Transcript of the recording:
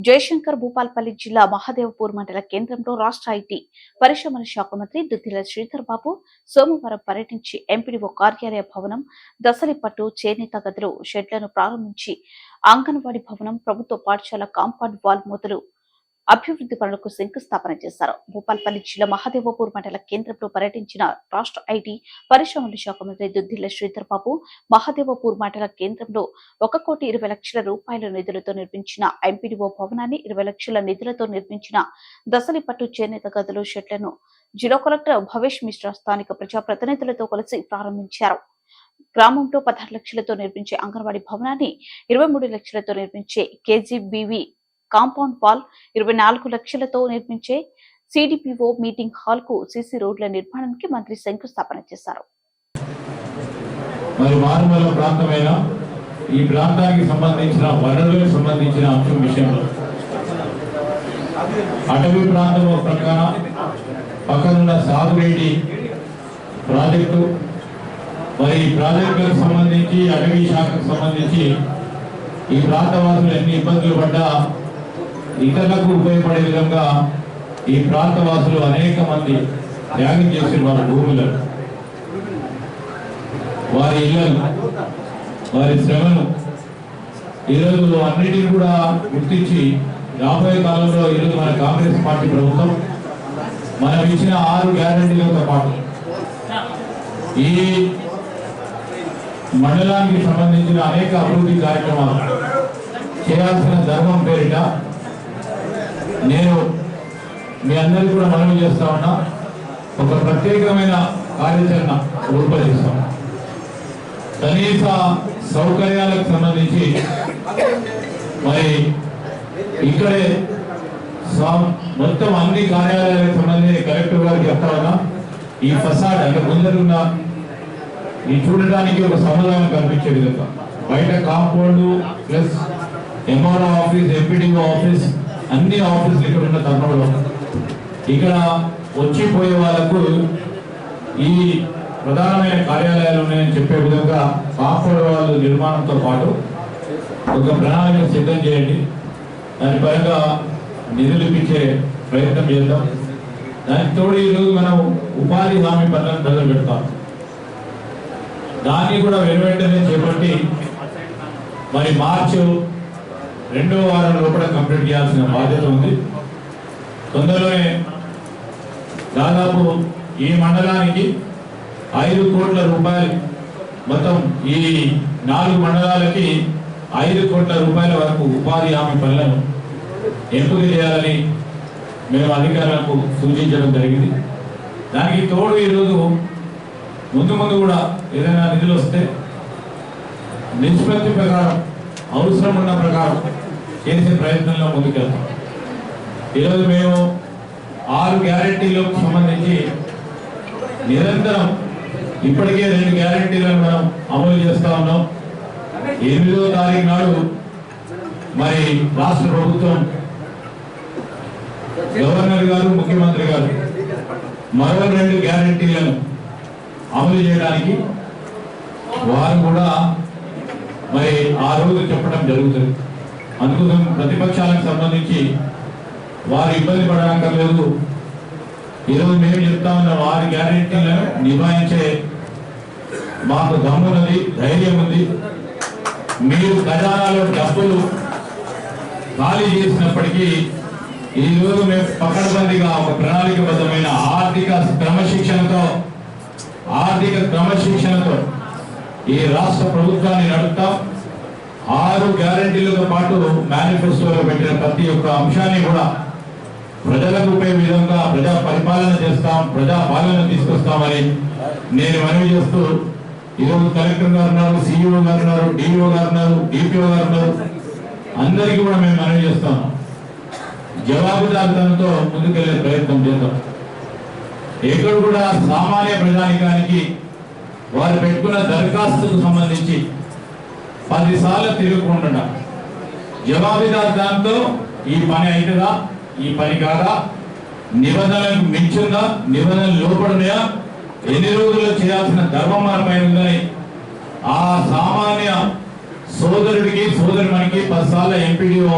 జయశంకర్ భూపాల్పల్లి జిల్లా మహదేవ్పూర్ మండల కేంద్రంలో రాష్ట్ర ఐటీ పరిశ్రమల శాఖ మంత్రి దుద్దిల శ్రీధర్ బాబు సోమవారం పర్యటించి ఎంపీడీఓ కార్యాలయ భవనం, దసలిపట్టు, చేనేత గదులు, షెడ్లను ప్రారంభించి అంగన్వాడీ భవనం, ప్రభుత్వ పాఠశాల కాంపౌండ్ వాల్ మొదలు అభివృద్ధి పనులకు శంకుస్థాపన చేశారు. భూపాల్పల్లి జిల్లా మహదేవ్పూర్ మండల కేంద్రంలో పర్యటించిన రాష్ట్ర ఐటీ పరిశ్రమల శాఖ మంత్రి దుద్దిల శ్రీధర్ బాబు మహదేవ్పూర్ మండల కేంద్రంలో 1,20,00,000 రూపాయల నిధులతో నిర్మించిన ఎంపీడీఓ భవనాన్ని, 20 లక్షల నిధులతో నిర్మించిన దసలిపట్టు, చేనేత గదులు, షెడ్లను జిల్లా కలెక్టర్ భవేష్ మిశ్రా స్థానిక ప్రజాప్రతినిధులతో కలిసి ప్రారంభించారు. గ్రామంలో 16 లక్షలతో నిర్మించే అంగన్వాడీ భవనాన్ని, 23 లక్షలతో నిర్మించే కేజీబీవీ కాంపౌండ్ వాల్, 24 లక్షలతో నిర్మించే సిడిపిఓ మీటింగ్ హాల్ కు సీసీ రోడ్ల నిర్మాణానికి మంత్రి శంకుస్థాపన చేశారు. ఈ ప్రాంతానికి సంబంధించిన వనరులకు సంబంధించిన అంశం విషయంలో అటవీ ప్రాంతం ప్రక్కన పక్కనున్న సాగునీటి ప్రాజెక్టు, మరి ఈ ప్రాజెక్టులకు సంబంధించి అటవీ శాఖకు సంబంధించి ఈ ప్రాంతవాసులు ఎన్ని ఇబ్బందులు పడ్డా ఇతరులకు ఉపయోగపడే విధంగా ఈ ప్రాంతవాసులు అనేక మంది త్యాగం చేసిన వారి భూములను, వారి ఇళ్లను, వారి శ్రమను ఈరోజు అన్నిటిని కూడా గుర్తించి రాబోయే కాలంలో ఈరోజు మన కాంగ్రెస్ పార్టీ ప్రభుత్వం మనం ఇచ్చిన 6 గ్యారెంటీలతో పాటు ఈ మండలానికి సంబంధించిన అనేక అభివృద్ధి కార్యక్రమాలు చేయాల్సిన ధర్మం పేరిట నేను మీ అందరికీ కూడా మనవి చేస్తా ఉన్నా. ఒక ప్రత్యేకమైన కార్యాచరణ రూపొందిస్తాం. కనీస సౌకర్యాలకు సంబంధించి మరి ఇక్కడే మొత్తం అన్ని కార్యాలయాలకు సంబంధించి కలెక్టర్ గారికి చెప్తా ఉన్నా. ఈ ఫసాడ్ అంటే ముందరున్న ఈ చూడడానికి ఒక సమాధానం కనిపించే విధంగా బయట compound plus MRO office, MPDO office, అన్ని ఆఫీసులు ఇక్కడ ఉన్న తరుణంలో ఇక్కడ వచ్చిపోయే వాళ్ళకు ఈ ప్రధానమైన కార్యాలయాలు ఉన్నాయని చెప్పే విధంగా కాంపౌండ్ వాళ్ళ నిర్మాణంతో పాటు ఒక ప్రణాళిక సిద్ధం చేయండి. దాని పరంగా నిధులు ఇప్పించే ప్రయత్నం చేద్దాం. దానికి తోడు ఈరోజు మనం ఉపాధి హామీ పనులను మొదలు పెడతాం. దాన్ని కూడా వెనువెంటనే చేపట్టి మరి మార్చి 2వ వారం లోపల కంప్లీట్ చేయాల్సిన బాధ్యత ఉంది. తొందరలోనే దాదాపు ఈ మండలానికి 5 కోట్ల రూపాయలు, మొత్తం ఈ 4 మండలాలకి 5 కోట్ల రూపాయల వరకు ఉపాధి హామీ పనులను ఎంపిక చేయాలని మేము అధికారులకు సూచించడం జరిగింది. దానికి తోడు ఈరోజు ముందు కూడా ఏదైనా నిధులు వస్తే నిష్పత్తి ప్రకారం, అవసరం ఉన్న ప్రకారం చేసే ప్రయత్నంలో ముందుకెళ్తాం. ఈరోజు మేము 6 గ్యారెంటీలకు సంబంధించి నిరంతరం ఇప్పటికే 2 గ్యారెంటీలను మనం అమలు చేస్తా ఉన్నాం. 8వ తారీఖు నాడు మరి రాష్ట్ర ప్రభుత్వం గవర్నర్ గారు, ముఖ్యమంత్రి గారు మరో 2 గ్యారెంటీలను అమలు చేయడానికి వారు కూడా మరి ఆ రోజు చెప్పడం జరుగుతుంది. అందుకోసం ప్రతిపక్షాలకు సంబంధించి వారు ఇబ్బంది పడక్కర్లేదు. ఈరోజు మేము చెప్తా ఉన్నాం, 6 గ్యారెంటీలను నిభాయించే మాకు దమ్మున్నది, ధైర్యం ఉంది. మీరు ఖజానాలో డబ్బులు ఖాళీ చేసినప్పటికీ ఈరోజు మేము పకడ్బందీగా ఒక ప్రణాళికబద్ధమైన ఆర్థిక క్రమశిక్షణతో ఈ రాష్ట్ర ప్రభుత్వాన్ని నడుపుతాం. 6 గ్యారెంటీలతో పాటు మేనిఫెస్టోలో పెట్టిన ప్రతి ఒక్క అంశాన్ని కూడా ప్రజలకు ఉపయోగ విధంగా ప్రజా పరిపాలన చేస్తాం, ప్రజా పాలన తీసుకొస్తామని నేను మనవి చేస్తూ, ఈరోజు కలెక్టర్ గారు ఉన్నారు, సిఇఓ గారు ఉన్నారు, డిఓ గారు ఉన్నారు, డిపిఓ గారు ఉన్నారు, అందరికీ కూడా మేము మనవి చేస్తాం. జవాబుదారితనంతో ముందుకెళ్లే ప్రయత్నం చేద్దాం. ఎక్కడ కూడా సామాన్య ప్రజానికానికి వారు పెట్టుకున్న దరఖాస్తుకు సంబంధించి 10 సార్లు తిరగకుండా జవాబుదారితనంతో ఈ పని అవుతుందా, ఈ పని కాదా, నిబంధనలకు మించుందా, నిబంధనలు లోపడున్నాయా, ఎన్ని రోజుల్లో చేయాల్సిన ధర్మమానమైందని ఆ సామాన్య సోదరుడికి, సోదరుడికి 10 సార్లు ఎంపీడీఓ